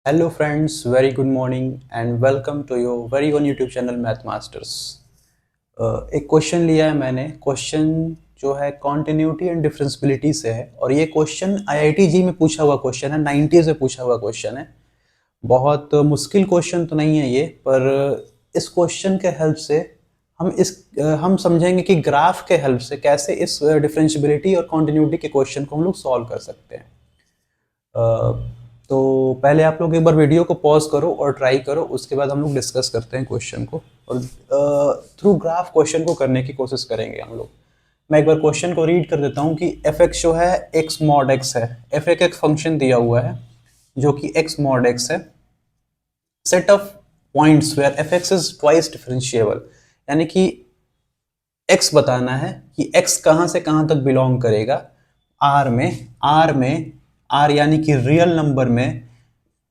Hello friends, very good morning and welcome to your very own YouTube channel math masters. एक question लिया है मैंने। Question जो है कॉन्टिन्यूटी एंड डिफरेंशियबिलिटी से है और ये क्वेश्चन आईआईटी जी में पूछा हुआ क्वेश्चन है, 90 से पूछा हुआ क्वेश्चन है। बहुत मुश्किल क्वेश्चन तो नहीं है ये, पर इस क्वेश्चन के हेल्प से हम समझेंगे कि ग्राफ के हेल्प से कैसे इस डिफरेंशियबिलिटी और कॉन्टिन्यूटी के क्वेश्चन को हम लोग सॉल्व कर सकते हैं। तो पहले आप लोग एक बार वीडियो को पॉज करो और ट्राई करो, उसके बाद हम लोग डिस्कस करते हैं क्वेश्चन को और थ्रू ग्राफ क्वेश्चन को करने की कोशिश करेंगे हम लोग। मैं एक बार क्वेश्चन को रीड कर देता हूँ कि एफ एक्स जो है एक्स मॉड एक्स है। एफ एक फंक्शन दिया हुआ है जो कि एक्स मॉड एक्स है। Set of points where f x is twice differentiable, यानी कि एक्स बताना है कि एक्स कहाँ से कहाँ तक बिलोंग करेगा। आर यानी कि रियल नंबर में,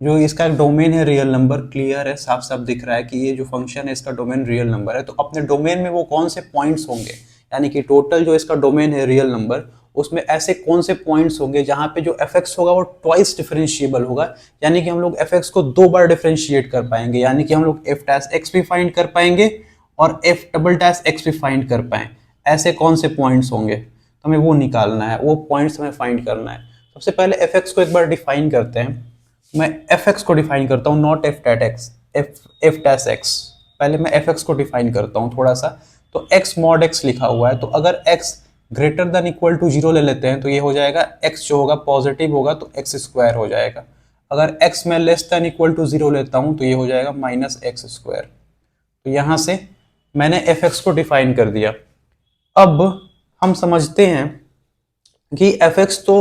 जो इसका डोमेन है रियल नंबर, क्लियर है, साफ साफ दिख रहा है कि ये जो फंक्शन है इसका डोमेन रियल नंबर है। तो अपने डोमेन में वो कौन से पॉइंट्स होंगे, यानी कि टोटल जो इसका डोमेन है रियल नंबर, उसमें ऐसे कौन से पॉइंट्स होंगे जहां पे जो एफ एक्स होगा वो ट्वाइस डिफरेंशिएबल होगा, यानी कि हम लोग एफ एक्स को दो बार डिफरेंशिएट कर पाएंगे, यानी कि हम लोग एफ डैश एक्स भी फाइंड कर पाएंगे और एफ डबल डैश एक्स भी फाइंड कर पाए। ऐसे कौन से पॉइंट्स होंगे, तो हमें वो निकालना है, वो पॉइंट्स हमें फाइंड करना है। सबसे पहले एफ एक्स को एक बार डिफाइन करते हैं। मैं एफ एक्स को डिफाइन करता हूँ, not F that x, F dash x. पहले मैं एफ एक्स को डिफाइन करता हूँ थोड़ा सा। तो एक्स मॉड एक्स लिखा हुआ है, तो अगर x greater than equal to zero ले लेते हैं तो ये हो जाएगा, एक्स जो होगा पॉजिटिव होगा तो एक्स स्क्वायर हो जाएगा। अगर एक्स में less than equal to zero लेता हूँ तो ये हो जाएगा माइनस एक्स स्क्वायर। तो यहाँ से मैंने एफ एक्स को डिफाइन कर दिया। अब हम समझते हैं कि एफ एक्स तो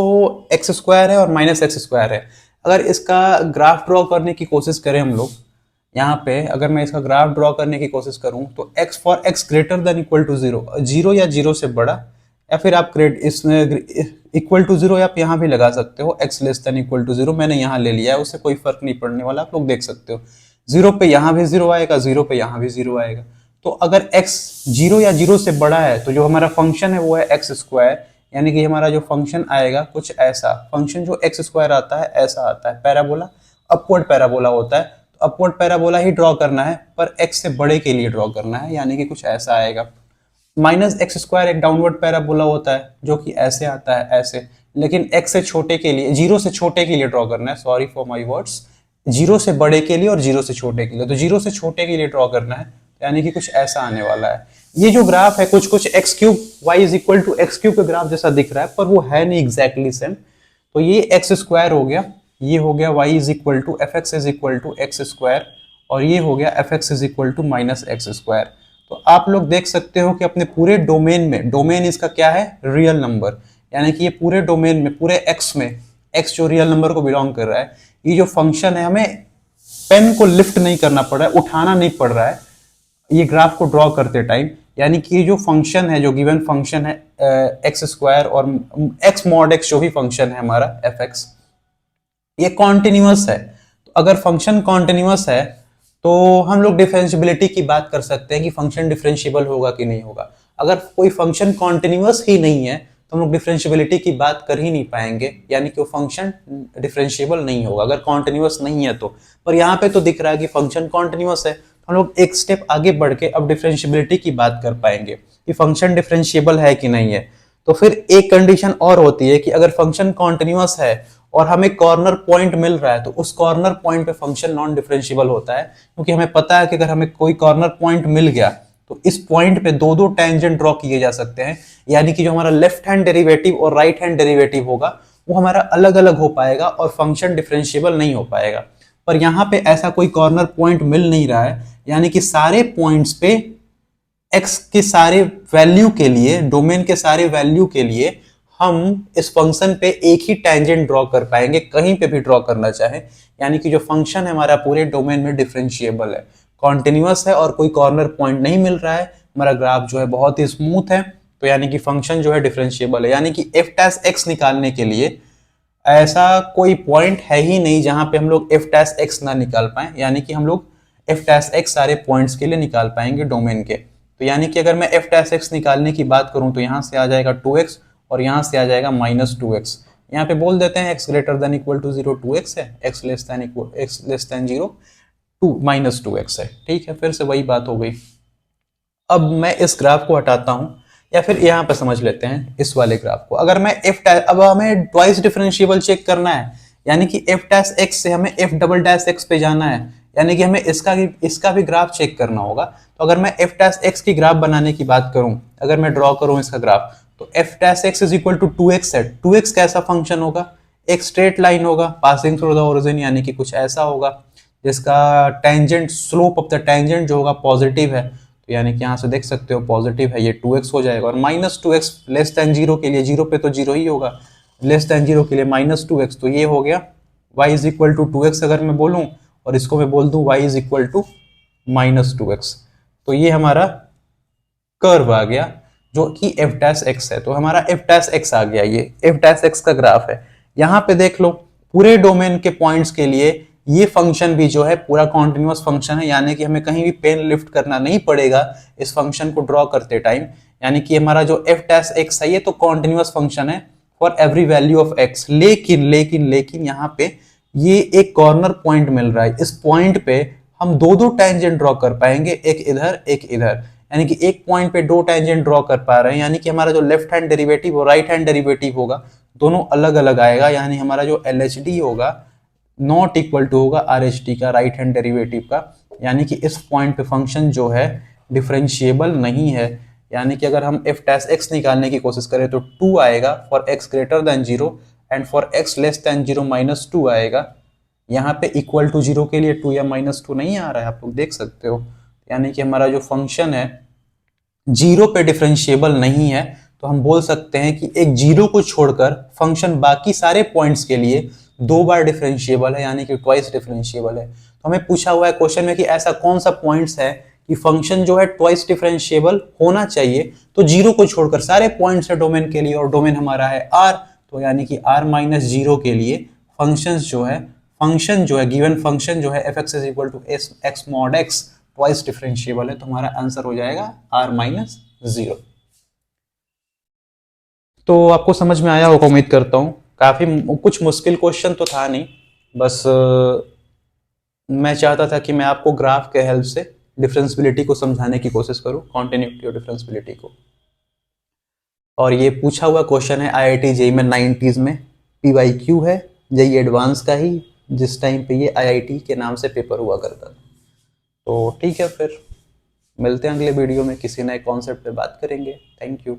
एक्स स्क्वायर है और माइनस एक्स स्क्वायर है। अगर इसका ग्राफ ड्रॉ करने की कोशिश करें हम लोग, यहाँ पे अगर मैं इसका ग्राफ ड्रॉ करने की कोशिश करूं तो x for x greater than equal to zero, zero या जीरो से बड़ा, या फिर आप ग्रेट इसमें इक्वल टू जीरो आप यहाँ भी लगा सकते हो, x less than equal to zero मैंने यहाँ ले लिया है, उससे कोई फर्क नहीं पड़ने वाला, आप लोग देख सकते हो। जीरो पे यहाँ भी जीरो आएगा, जीरो पे यहाँ भी जीरो आएगा। तो अगर x जीरो या जीरो से बड़ा है तो जो हमारा फंक्शन है वो है एक्स स्क्वायर, यानी कि हमारा जो फंक्शन आएगा कुछ ऐसा। फंक्शन जो एक्स स्क्वायर आता है ऐसा आता है, पैराबोला, अपवर्ड पैराबोला होता है। तो अपवर्ड पैराबोला ही ड्रॉ करना है, पर x से बड़े के लिए ड्रॉ करना है, यानी कि कुछ ऐसा आएगा। माइनस एक्स स्क्वायर एक डाउनवर्ड पैराबोला होता है जो कि ऐसे आता है, ऐसे। लेकिन x से छोटे के लिए, जीरो से छोटे के लिए ड्रॉ करना है, sorry for my words, zero से बड़े के लिए और जीरो से छोटे के लिए। तो जीरो से छोटे के लिए ड्रॉ करना है, यानी कि कुछ ऐसा आने वाला है। ये जो ग्राफ है कुछ कुछ x cube y is equal to x cube के ग्राफ जैसा दिख रहा है, पर वो है नहीं एग्जैक्टली सेम। तो ये एक्स स्क्वायर हो गया, ये हो गया y is equal to f x is equal to x square, और ये हो गया f x is equal to minus x square. तो आप लोग देख सकते हो कि अपने पूरे डोमेन में, डोमेन इसका क्या है, रियल नंबर, यानी कि ये पूरे डोमेन में, पूरे एक्स में, एक्स जो रियल नंबर को बिलोंग कर रहा है, ये जो फंक्शन है, हमें पेन को लिफ्ट नहीं करना पड़ रहा है, उठाना नहीं पड़ रहा है ये ग्राफ को ड्रॉ करते टाइम, यानी कि ये जो फंक्शन है, जो गिवन फंक्शन है एक्स स्क्वायर और एक्स मॉड एक्स जो भी फंक्शन है हमारा एफ एक्स, ये कॉन्टिन्यूअस है। तो अगर फंक्शन कॉन्टिन्यूअस है तो हम लोग डिफरेंशियबिलिटी की बात कर सकते हैं कि फंक्शन डिफरेंशिएबल होगा कि नहीं होगा। अगर कोई फंक्शन कॉन्टिन्यूअस ही नहीं है तो हम लोग डिफरेंशियबिलिटी की बात कर ही नहीं पाएंगे, यानी कि वो फंक्शन डिफरेंशिएबल नहीं होगा अगर कॉन्टिन्यूअस नहीं है तो। पर यहाँ पे तो दिख रहा है कि फंक्शन कॉन्टिन्यूअस है, हम लोग एक स्टेप आगे बढ़ के अब डिफरेंशियबिलिटी की बात कर पाएंगे कि फंक्शन डिफरेंशिएबल है कि नहीं है। तो फिर एक कंडीशन और होती है कि अगर फंक्शन कॉन्टिन्यूअस है और हमें कॉर्नर पॉइंट मिल रहा है तो उस कॉर्नर पॉइंट पे फंक्शन नॉन डिफरेंशिएबल होता है, क्योंकि हमें पता है कि अगर हमें कोई कॉर्नर पॉइंट मिल गया तो इस पॉइंट पे दो दो टेंजेंट ड्रॉ किए जा सकते हैं, यानी कि जो हमारा लेफ्ट हैंड डेरिवेटिव और राइट हैंड डेरिवेटिव होगा वो हमारा अलग अलग हो पाएगा और फंक्शन डिफरेंशिएबल नहीं हो पाएगा। पर यहाँ पे ऐसा कोई कॉर्नर पॉइंट मिल नहीं रहा है, यानी कि सारे पॉइंट्स पे x के सारे वैल्यू के लिए, डोमेन के सारे वैल्यू के लिए हम इस फंक्शन पे एक ही टेंजेंट ड्रॉ कर पाएंगे, कहीं पे भी ड्रॉ करना चाहे, यानी कि जो फंक्शन है हमारा पूरे डोमेन में डिफरेंशिएबल है, कॉन्टिन्यूअस है और कोई कॉर्नर पॉइंट नहीं मिल रहा है, हमारा ग्राफ जो है बहुत ही स्मूथ है, तो यानी कि फंक्शन जो है डिफरेंशिएबल है। यानी कि एफ डैश एक्स निकालने के लिए ऐसा कोई पॉइंट है ही नहीं जहां पे हम लोग एफ डैश एक्स ना निकाल पाए, यानी कि हम लोग एफ डैश एक्स सारे पॉइंट्स के लिए निकाल पाएंगे डोमेन के। तो यानी कि अगर मैं एफ डैश एक्स निकालने की बात करूं तो यहां से आ जाएगा 2x और यहां से आ जाएगा माइनस 2x, यहाँ पे बोल देते हैं x greater than equal to 0 2x है, x लेस देन 0 -2x है। ठीक है, फिर से वही बात हो गई। अब मैं इस ग्राफ को हटाता हूं, या फिर यहाँ पे समझ लेते हैं इस वाले ग्राफ को। अगर मैं अब हमें ट्वाइस डिफरेंशिएबल चेक करना है, यानी कि f डैश x से हमें f डबल डैश x पे जाना है, यानी कि हमें इसका भी ग्राफ चेक करना होगा। तो अगर मैं f डैश x की ग्राफ बनाने की बात करूं, अगर मैं ड्रॉ करूं इसका ग्राफ, तो f dash x is equal to 2x है। 2x कैसा फंक्शन होगा, एक स्ट्रेट लाइन होगा पासिंग थ्रू द ओरिजिन, यानी कि कुछ ऐसा होगा जिसका tangent, slope of the tangent जो होगा पॉजिटिव है। तो यानी कि यहाँ से देख सकते हो पॉजिटिव है, ये 2x हो जाएगा। और -2x लेस देन 0 के लिए, 0 पे तो 0 ही होगा, लेस देन 0 के लिए -2x, तो ये हो गया y is equal to 2x अगर मैं बोलूँ, और इसको मैं बोल दूँ y is equal to -2x, तो ये हमारा कर्व आ गया जो कि f डैश x है। तो हमारा f डैश x आ गया, ये f डैश x का ग्राफ है। यहाँ पे देख लो पूरे डोमेन के पॉइंट्स के लिए ये फंक्शन भी जो है पूरा कॉन्टिन्यूअस फंक्शन है, यानी कि हमें कहीं भी पेन लिफ्ट करना नहीं पड़ेगा इस फंक्शन को ड्रॉ करते टाइम। यानी कि हमारा जो f डैश x है ये तो कॉन्टिन्यूअस फंक्शन है for every value of x। लेकिन यहाँ पे ये एक कॉर्नर पॉइंट मिल रहा है, इस पॉइंट पे हम दो दो टेंजेंट ड्रॉ कर पाएंगे, एक इधर एक इधर, यानी कि एक पॉइंट पे दो टेंजेंट ड्रॉ कर पा रहे हैं। यानी कि हमारा जो लेफ्ट हैंड डेरिवेटिव और राइट हैंड डेरिवेटिव होगा दोनों अलग अलग आएगा, यानी हमारा जो LHD होगा नॉट इक्वल टू होगा RHD का, राइट हैंड डेरिवेटिव का। यानी कि इस पॉइंट पे फंक्शन जो है डिफरेंशिएबल नहीं है। यानी कि अगर हम f डैश x निकालने की कोशिश करें तो 2 आएगा for x greater then 0, and for x less than 0 -2 आएगा। यहाँ पे इक्वल टू 0 के लिए 2 या -2 नहीं आ रहा है, आप लोग देख सकते हो। यानी कि हमारा जो फंक्शन है 0 पे डिफरेंशिएबल नहीं है। तो हम बोल सकते हैं कि एक 0 को छोड़कर फंक्शन बाकी सारे पॉइंट्स के लिए 2 बार डिफरेंशिएबल है, यानी कि ट्वाइस डिफरेंशिएबल है। तो हमें पूछा हुआ है क्वेश्चन में कि ऐसा कौन सा पॉइंट्स है कि फंक्शन जो है ट्वाइस डिफरेंशिएबल होना चाहिए। तो 0 को छोड़कर सारे पॉइंट्स है डोमेन के लिए, और डोमेन हमारा है R। तो यानी कि R-0 के लिए फंक्शन जो है गिवन फंक्शन जो है f(x) is equal to x mod x twice differentiable है। तो हमारा आंसर हो जाएगा R-0। तो आपको समझ में आया होगा उम्मीद करता हूँ। काफी कुछ मुश्किल क्वेश्चन तो था नहीं, बस मैं चाहता था कि मैं आपको ग्राफ के हेल्प से डिफरेंशियबिलिटी को समझाने की कोशिश करूं, कॉन्टिन्यूटी और डिफरेंशियबिलिटी को। और ये पूछा हुआ क्वेश्चन है IIT JEE में 90s में, PYQ है JEE एडवांस का ही, जिस टाइम पे ये IIT के नाम से पेपर हुआ करता था। तो ठीक है, फिर मिलते हैं अगले वीडियो में, किसी नए कॉन्सेप्ट पे बात करेंगे। Thank you.